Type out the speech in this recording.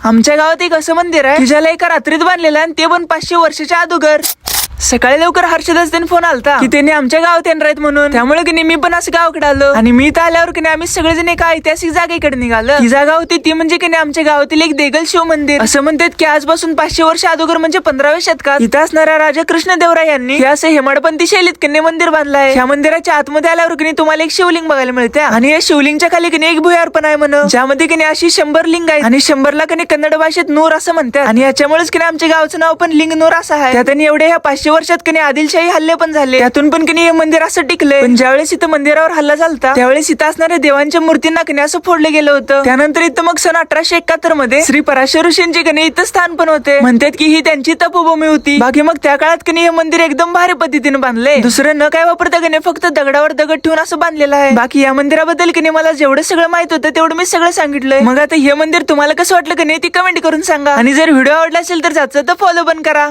आमच्या गावात एक असं मंदिर आहे की ज्याला एका रात्रीत बांधलेलं आहे आणि ते पण 500 वर्षाच्या अगोदर. सकाळी लवकर हर्षदाच त्यांनी फोन आलता की त्यांनी आमच्या गावात येणार आहेत म्हणून. त्यामुळे की मी पण असं गावाकडे आलो आणि मी तर आल्यावर की आम्ही सगळेजण एका ऐतिहासिक जागेकडे निघालो. ती जागा होती ती म्हणजे की आमच्या गावातील एक देगल शिव मंदिर. असं म्हणतात की आजपासून 500 वर्ष अगोदर म्हणजे 15व्या शतकात इथं असणाऱ्या राजा कृष्णदेवराय यांनी हे असं हेमाडपंथी शैलीत की मंदिर बांधलं आहे. ह्या मंदिराच्या आतमध्ये आल्यावर की तुम्हाला एक शिवलिंग बघायला मिळते आणि या शिवलिंगच्या खाली की एक भुयार आहे म्हणून, ज्यामध्ये की अशी 100 लिंग आहेत आणि 100ला की कन्नड भाषेत नूर असं म्हणतात. आणि याच्यामुळेच की आमच्या गावचं नाव पण लिंग नूर असं आहे. त्यात एवढे ह्या 500 वर्षात की आदिलशाही हल्ले पण झाले, त्यातून पण की हे मंदिर असं टिकलंय. पण ज्यावेळेस इथं मंदिरावर हल्ला झालता त्यावेळेस इथं असणाऱ्या देवांच्या मूर्तींना की असं फोडलं गेलं होतं. त्यानंतर इथं मग सन 1871 मध्ये श्री पराशर ऋषींचे की इथं स्थान पण होते. म्हणतात की ही त्यांची तपोभूमी होती. बाकी मग त्या काळात की हे मंदिर एकदम भारी पद्धतीने बांधले. दुसरं न काय वापरता की फक्त दगडावर दगड ठेवून असं बांधलेलं आहे. बाकी या मंदिराबद्दल की मला जेवढं सगळं माहित होतं तेवढं मी सगळं सांगितलंय. मग आता हे मंदिर तुम्हाला कसं वाटलं की ती कमेंट करून सांगा. आणि जर व्हिडिओ आवडला असेल तर जायचं तर फॉलो पण करा.